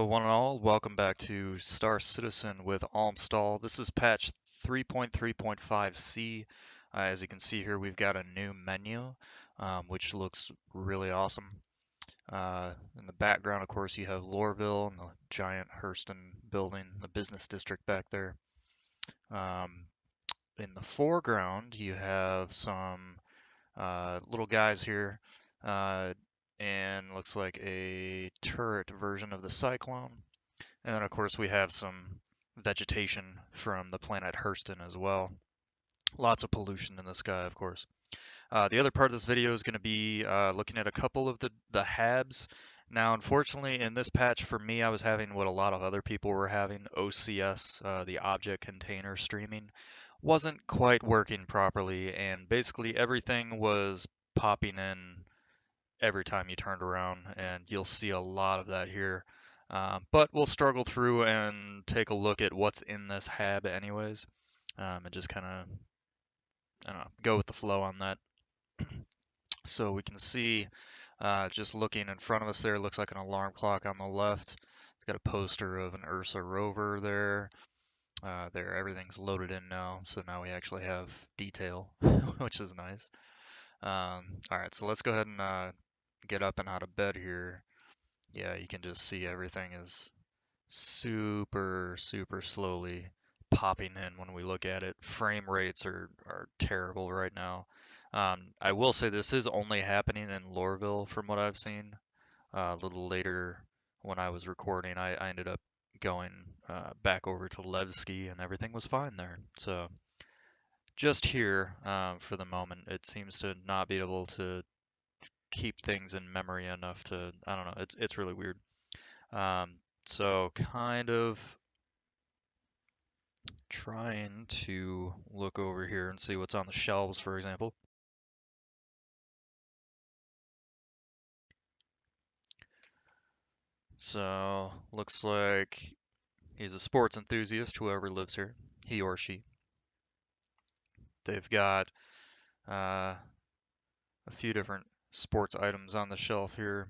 one and all, welcome back to Star Citizen with Almstall. This is patch 3.3.5C. As you can see here, we've got a new menu, which looks really awesome. In the background, of course, you have Loreville and the giant Hurston building, the business district back there. Um, in the foreground, you have some little guys here, uh, and looks like a turret version of the Cyclone. And then, of course, we have some vegetation from the planet Hurston as well. Lots of pollution in the sky, of course. The other part of this video is going to be looking at a couple of the Habs. Now, unfortunately, in this patch, for me, I was having what a lot of other people were having, OCS, the object container streaming, wasn't quite working properly, and basically everything was popping in every time you turned around, and you'll see a lot of that here. But we'll struggle through and take a look at what's in this hab anyways, and just kind of, I don't know, go with the flow on that. So we can see, just looking in front of us there, looks like an alarm clock on the left. It's got a poster of an Ursa rover there. There, everything's loaded in now, so now we actually have detail, which is nice. All right, so let's go ahead and get up and out of bed here. Yeah, you can just see everything is super, super slowly popping in when we look at it. Frame rates are terrible right now. I will say this is only happening in Loreville from what I've seen. A little later when I was recording, I ended up going back over to Levski and everything was fine there. So just here for the moment, it seems to not be able to keep things in memory enough to, I don't know, it's really weird. So kind of trying to look over here and see what's on the shelves, for example. So looks like he's a sports enthusiast, whoever lives here, he or she. They've got a few different sports items on the shelf here.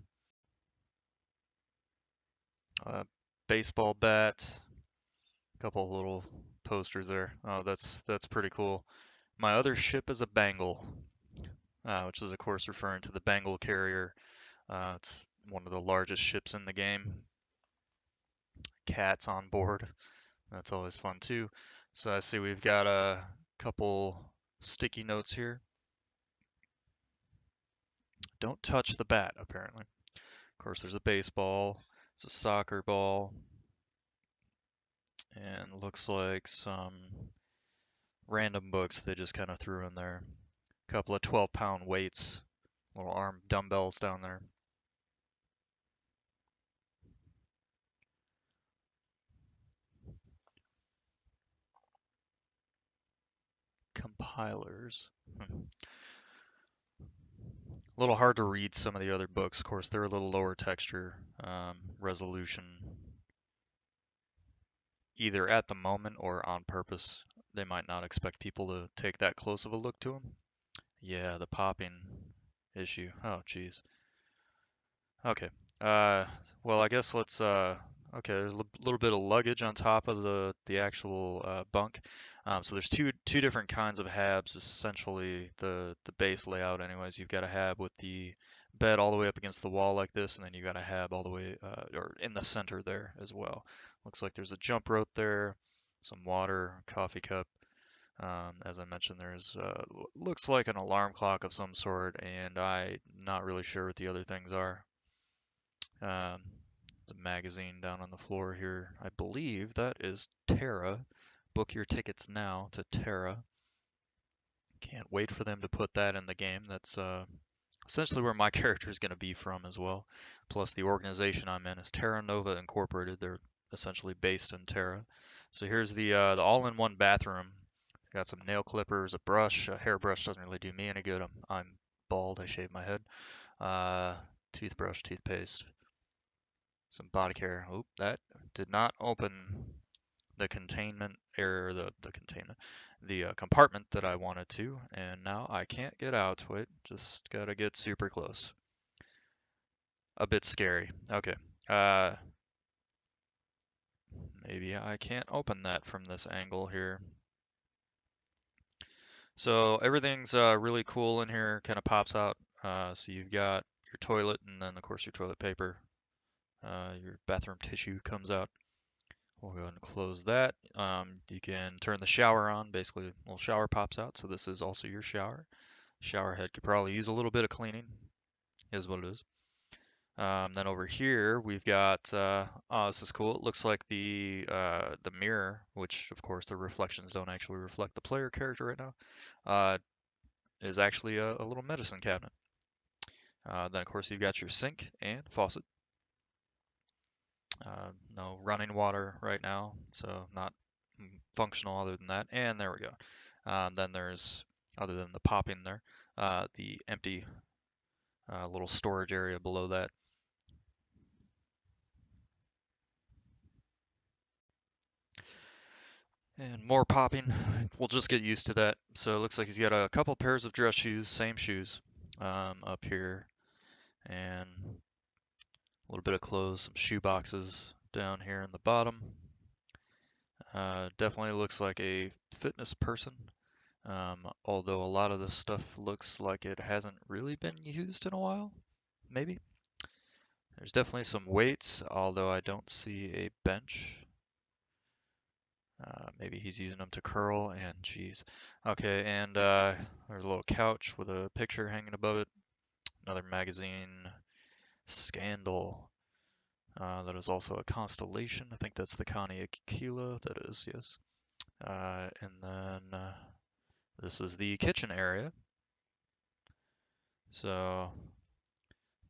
A baseball bat, a couple little posters there. Oh, that's pretty cool. My other ship is a Bengal, which is of course referring to the Bengal carrier. It's one of the largest ships in the game. Cats on board. That's always fun too. So I see we've got a couple sticky notes here. Don't touch the bat, apparently. Of course, there's a baseball, it's a soccer ball, and looks like some random books they just kind of threw in there. A couple of 12-pound weights, little arm dumbbells down there. Compilers. A little hard to read some of the other books. Of course, they're a little lower texture, resolution, either at the moment or on purpose. They might not expect people to take that close of a look to them. Yeah, the popping issue. Oh, geez. Okay. Uh, well, I guess let's. Okay, there's a little bit of luggage on top of the actual bunk. So there's two different kinds of habs. Essentially, the base layout. Anyways, you've got a hab with the bed all the way up against the wall like this, and then you got a hab all the way or in the center there as well. Looks like there's a jump rope there, some water, coffee cup. As I mentioned, there's looks like an alarm clock of some sort, and I'm not really sure what the other things are. Um, the magazine down on the floor here, I believe that is Terra. Book your tickets now to Terra. Can't wait for them to put that in the game. That's essentially where my character is going to be from as well. Plus, the organization I'm in is Terra Nova Incorporated. They're essentially based in Terra. So here's the all-in-one bathroom. Got some nail clippers, a brush. A hairbrush doesn't really do me any good. I'm bald. I shave my head. Uh, Toothbrush, toothpaste, some body care. Oop, that did not open the containment area, the containment, the compartment that I wanted to, and now I can't get out. Wait, just gotta get super close. A bit scary. Okay. Uh, Maybe I can't open that from this angle here. So everything's really cool in here, kind of pops out. So you've got your toilet and then of course your toilet paper. Your bathroom tissue comes out. We'll go ahead and close that. You can turn the shower on. Basically, a little shower pops out. So this is also your shower. Shower head could probably use a little bit of cleaning. Is what it is. Then over here we've got. Oh, this is cool. It looks like the mirror, which of course the reflections don't actually reflect the player character right now, is actually a little medicine cabinet. Then of course you've got your sink and faucet. No running water right now, so not functional other than that. And there we go. Then there's, other than the popping there, the empty little storage area below that. And more popping. We'll just get used to that. So it looks like he's got a couple pairs of dress shoes, same shoes, up here, and a little bit of clothes, some shoe boxes down here in the bottom. Definitely looks like a fitness person. Although a lot of this stuff looks like it hasn't really been used in a while, maybe. There's definitely some weights, although I don't see a bench. Maybe he's using them to curl, and geez. Okay, and there's a little couch with a picture hanging above it. Another magazine, Scandal. That is also a constellation. I think that's the Connie Aquila. That is, yes. And then this is the kitchen area. So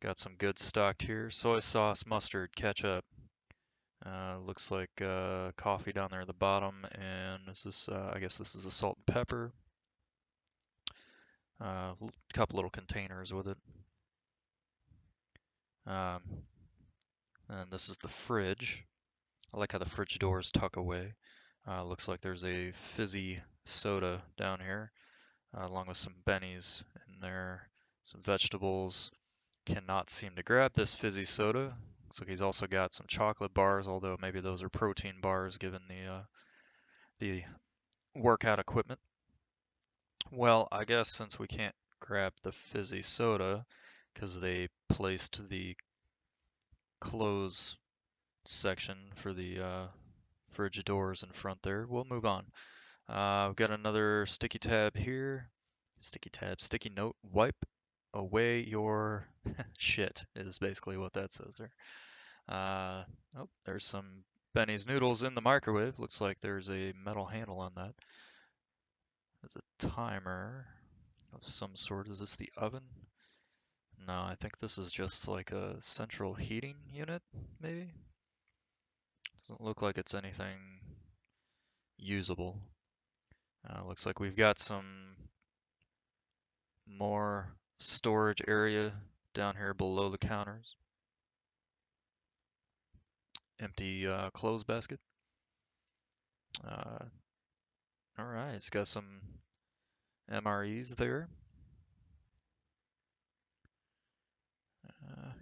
got some good stocked here. Soy sauce, mustard, ketchup. Looks like coffee down there at the bottom. And this is, I guess this is the salt and pepper. A couple little containers with it. Um, and this is the fridge. I like how the fridge doors tuck away. Looks like there's a fizzy soda down here, along with some bennies in there, some vegetables. Cannot seem to grab this fizzy soda. Looks like he's also got some chocolate bars, although maybe those are protein bars given the workout equipment. Well, I guess since we can't grab the fizzy soda because they placed the close section for the fridge doors in front there, we'll move on. We've got another sticky tab here. Sticky tab, sticky note, wipe away your shit is basically what that says there. Oh, there's some Benny's noodles in the microwave. Looks like there's a metal handle on that. There's a timer of some sort. Is this the oven? No, I think this is just like a central heating unit, maybe? Doesn't look like it's anything usable. Looks like we've got some more storage area down here below the counters. Empty clothes basket. Uh, all right, it's got some MREs there.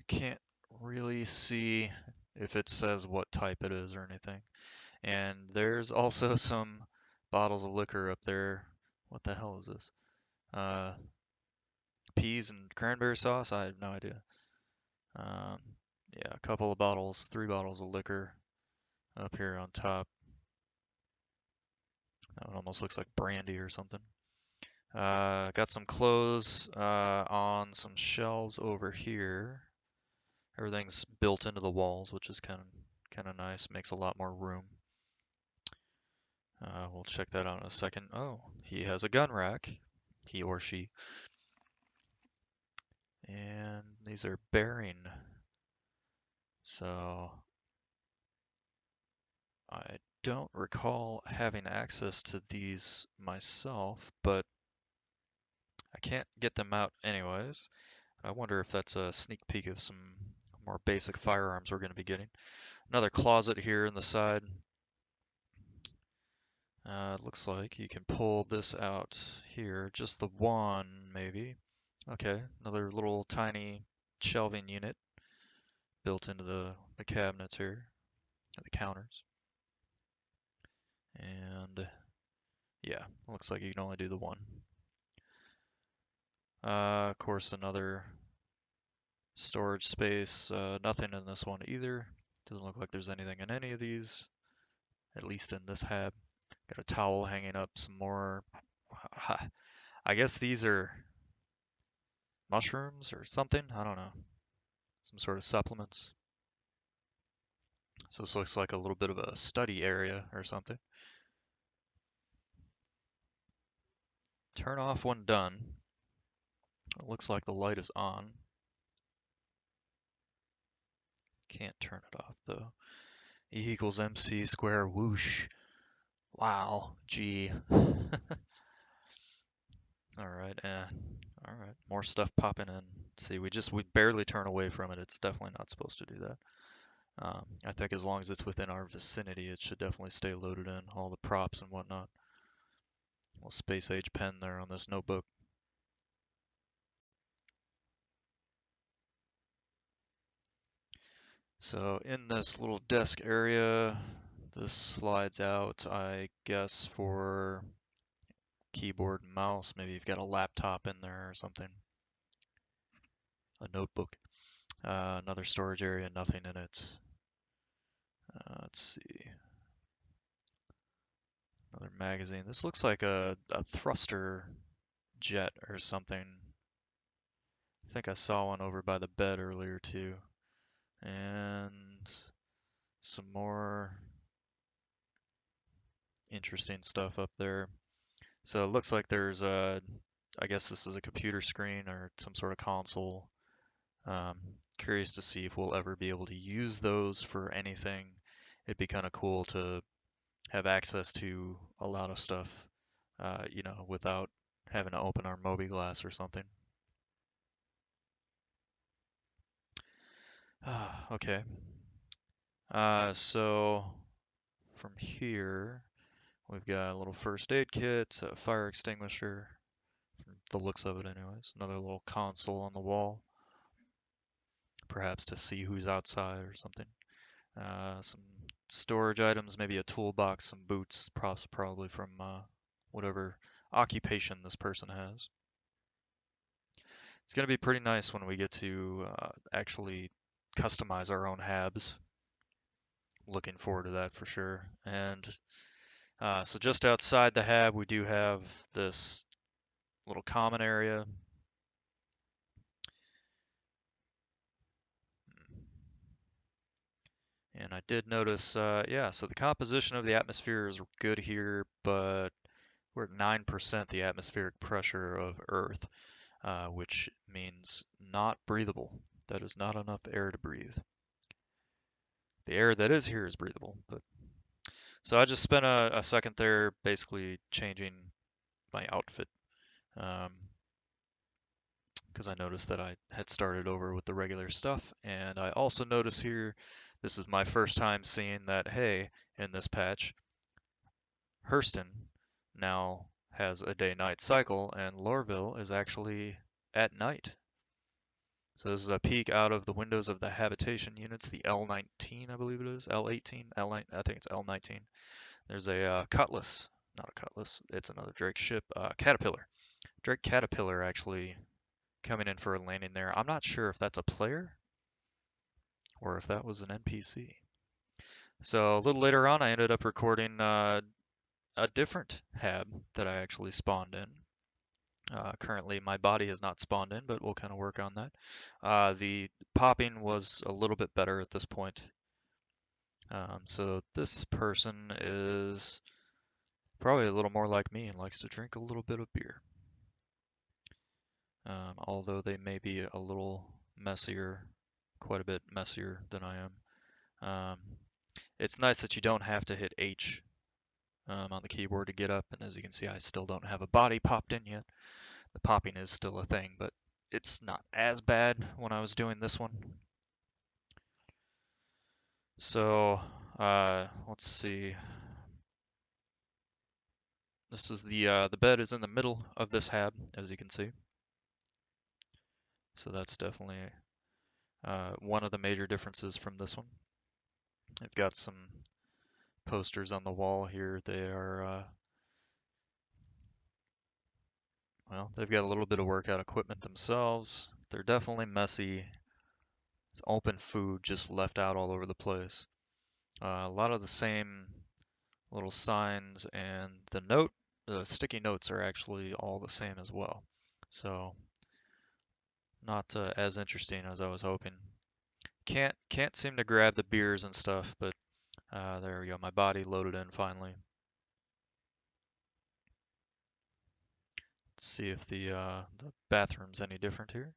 Can't really see if it says what type it is or anything. And there's also some bottles of liquor up there. What the hell is this? Uh, Peas and cranberry sauce? I have no idea. Um, yeah, a couple of bottles, 3 bottles of liquor up here on top. That one almost looks like brandy or something. Got some clothes on some shelves over here. Everything's built into the walls, which is kind of nice. Makes a lot more room. We'll check that out in a second. Oh, he has a gun rack. He or she. And these are bearing. So I don't recall having access to these myself, but I can't get them out anyways. I wonder if that's a sneak peek of some more basic firearms we're going to be getting. Another closet here in the side. It looks like you can pull this out here, just the one maybe. Okay, another little tiny shelving unit built into the cabinets here, the counters. And yeah, looks like you can only do the one. Of course, another storage space. Nothing in this one either. Doesn't look like there's anything in any of these, at least in this hab. Got a towel hanging up, some more. I guess these are mushrooms or something. I don't know. Some sort of supplements. So this looks like a little bit of a study area or something. Turn off when done. It looks like the light is on. Can't turn it off though. E equals MC square whoosh. Wow. G. Alright, alright. More stuff popping in. See, we barely turn away from it. It's definitely not supposed to do that. I think as long as it's within our vicinity, it should definitely stay loaded in, all the props and whatnot. Little space age pen there on this notebook. So in this little desk area, this slides out, I guess, for keyboard and mouse. Maybe you've got a laptop in there or something. A notebook. Another storage area, nothing in it. Let's see. Another magazine. This looks like a thruster jet or something. I think I saw one over by the bed earlier too. And some more interesting stuff up there. So it looks like there's I guess this is a computer screen or some sort of console. Curious to see if we'll ever be able to use those for anything. It'd be kind of cool to have access to a lot of stuff, without having to open our mobiGlas or something. Okay. So from here, we've got a little first aid kit, a fire extinguisher, from the looks of it anyways. Another little console on the wall, perhaps to see who's outside or something. Some storage items, maybe a toolbox, some boots, probably from whatever occupation this person has. It's going to be pretty nice when we get to actually customize our own Habs. Looking forward to that for sure. And so just outside the Hab, we do have this little common area. And I did notice, yeah, so the composition of the atmosphere is good here, but we're at 9% the atmospheric pressure of Earth, which means not breathable. That is not enough air to breathe. The air that is here is breathable, but so I just spent a second there basically changing my outfit, because I noticed that I had started over with the regular stuff. And I also notice here, this is my first time seeing that, hey, in this patch, Hurston now has a day-night cycle, and Lorville is actually at night. So this is a peek out of the windows of the habitation units, the L19, I believe it is, L18, L9, I think it's L19. There's a Cutlass, not a Cutlass, it's another Drake ship, Caterpillar. Drake Caterpillar actually coming in for a landing there. I'm not sure if that's a player or if that was an NPC. So a little later on, I ended up recording a different hab that I actually spawned in. Currently, my body has not spawned in, but we'll kind of work on that. The popping was a little bit better at this point. So this person is probably a little more like me and likes to drink a little bit of beer. Although they may be a little messier, quite a bit messier than I am. Um, it's nice that you don't have to hit H on the keyboard to get up, and as you can see, I still don't have a body popped in yet. The popping is still a thing, but it's not as bad when I was doing this one. So, let's see. This is the bed is in the middle of this hab, as you can see. So that's definitely one of the major differences from this one. I've got some posters on the wall here. They are, well, they've got a little bit of workout equipment themselves. They're definitely messy. It's open food just left out all over the place. A lot of the same little signs, and the sticky notes are actually all the same as well. So not as interesting as I was hoping. Can't seem to grab the beers and stuff, but there we go. My body loaded in finally. Let's see if the bathroom's any different here.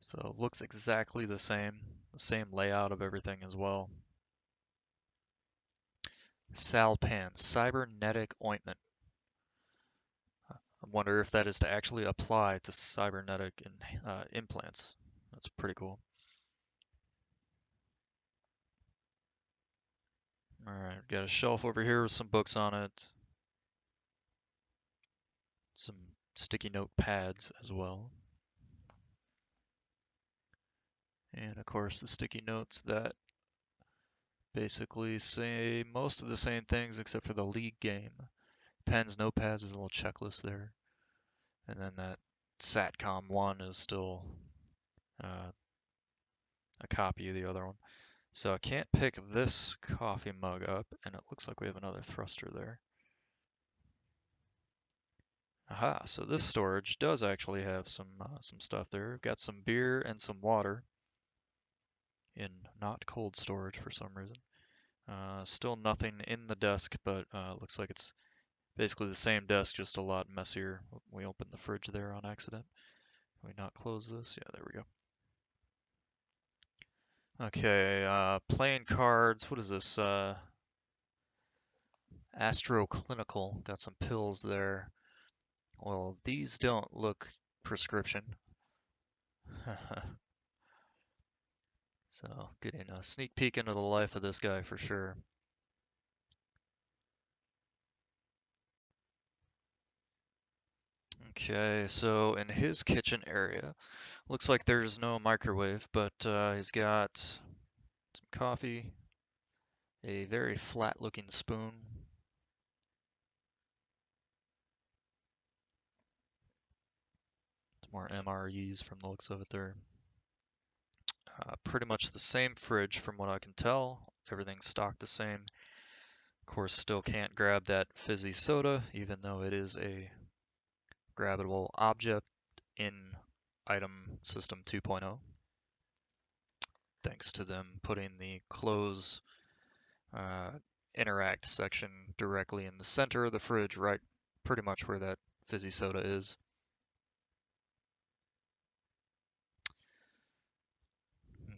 So it looks exactly the same layout of everything as well. Salpan, cybernetic ointment. I wonder if that is to actually apply to cybernetic implants. That's pretty cool. All right, got a shelf over here with some books on it, some sticky note pads as well, and of course the sticky notes that basically say most of the same things except for the league game. Pens, notepads, there's a little checklist there, and then that Satcom one is still uh, a copy of the other one. So I can't pick this coffee mug up, and it looks like we have another thruster there. Aha, so this storage does actually have some stuff there. We've got some beer and some water in not cold storage for some reason. Still nothing in the desk, but looks like it's basically the same desk, just a lot messier. We opened the fridge there on accident. Can we not close this? Yeah, there we go. Okay, playing cards. What is this? Astro Clinical. Got some pills there. Well, these don't look prescription. So, getting a sneak peek into the life of this guy for sure. Okay, so in his kitchen area, looks like there's no microwave, but he's got some coffee, a very flat looking spoon, some more MREs from the looks of it there. Pretty much the same fridge from what I can tell. Everything's stocked the same. Of course, still can't grab that fizzy soda, even though it is a grabbable object in item system 2.0, thanks to them putting the close uh, interact section directly in the center of the fridge, right pretty much where that fizzy soda is.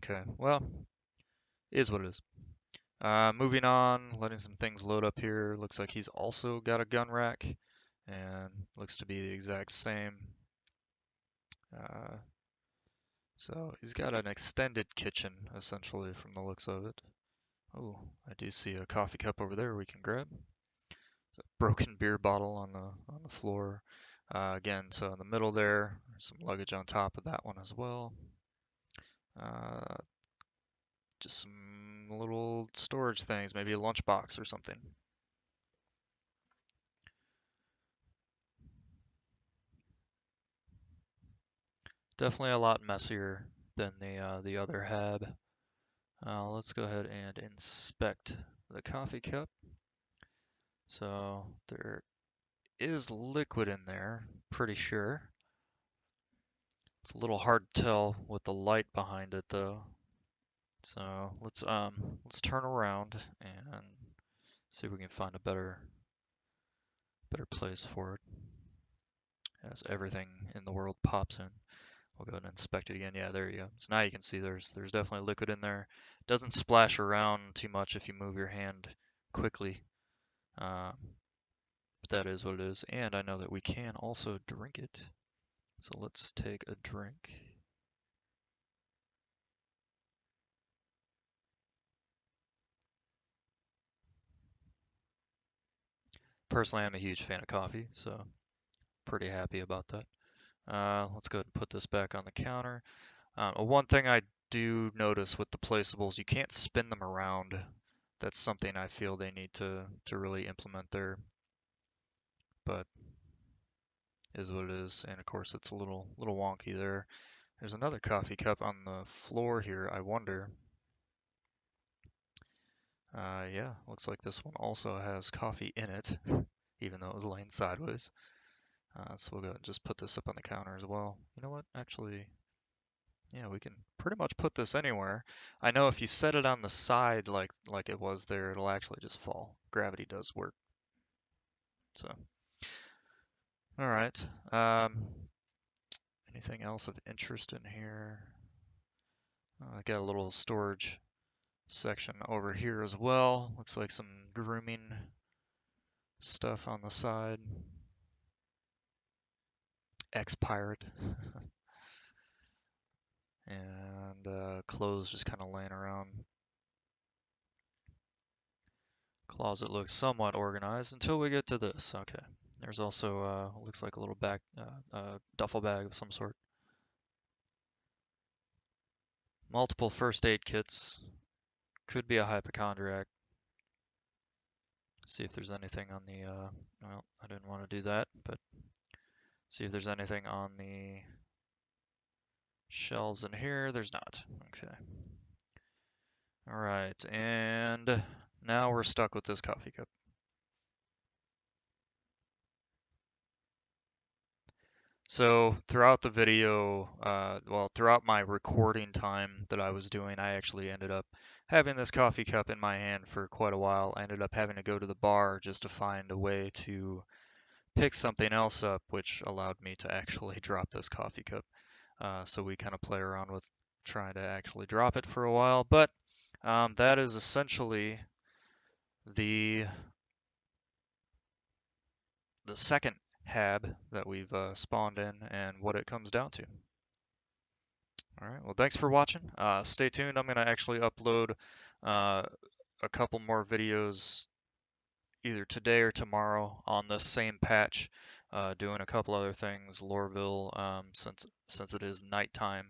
Okay, well, is what it is. Moving on, letting some things load up here. Looks like he's also got a gun rack, and looks to be the exact same. Uh, so he's got an extended kitchen, essentially, from the looks of it. Oh, I do see a coffee cup over there we can grab. Broken beer bottle on the floor. Again, so in the middle there, some luggage on top of that one as well. Uh, just some little storage things, maybe a lunchbox or something. Definitely a lot messier than the other Hab. Let's go ahead and inspect the coffee cup. So there is liquid in there, pretty sure. It's a little hard to tell with the light behind it though. So let's turn around and see if we can find a better place for it as everything in the world pops in. We'll go ahead and inspect it again. Yeah, there you go. So now you can see there's definitely liquid in there. It doesn't splash around too much if you move your hand quickly. Um, but that is what it is. And I know that we can also drink it. So let's take a drink. Personally, I'm a huge fan of coffee, so pretty happy about that. Let's go ahead and put this back on the counter. One thing I do notice with the placeables, you can't spin them around. That's something I feel they need to really implement there, but is what it is. And of course, it's a little wonky there. There's another coffee cup on the floor here. I wonder. Yeah, looks like this one also has coffee in it, even though it was laying sideways. So we'll go ahead and just put this up on the counter as well. You know what? Actually, yeah, we can pretty much put this anywhere. I know if you set it on the side like it was there, it'll actually just fall. Gravity does work. So, all right. Anything else of interest in here? I got a little storage section over here as well. Looks like some grooming stuff on the side. Ex-pirate. And clothes just kind of laying around. Closet looks somewhat organized until we get to this. Okay. There's also looks like a little duffel bag of some sort. Multiple first aid kits. Could be a hypochondriac. See if there's anything on the well, I didn't want to do that, but see if there's anything on the shelves in here. There's not. Okay. All right, and now we're stuck with this coffee cup. So throughout the video, well, throughout my recording time that I was doing, I actually ended up having this coffee cup in my hand for quite a while. I ended up having to go to the bar just to find a way to pick something else up, which allowed me to actually drop this coffee cup. So we kind of play around with trying to actually drop it for a while, but that is essentially the the second hab that we've spawned in and what it comes down to. All right, well, thanks for watching. Stay tuned. I'm going to actually upload uh, a couple more videos either today or tomorrow on this same patch, doing a couple other things, Loreville, since it is nighttime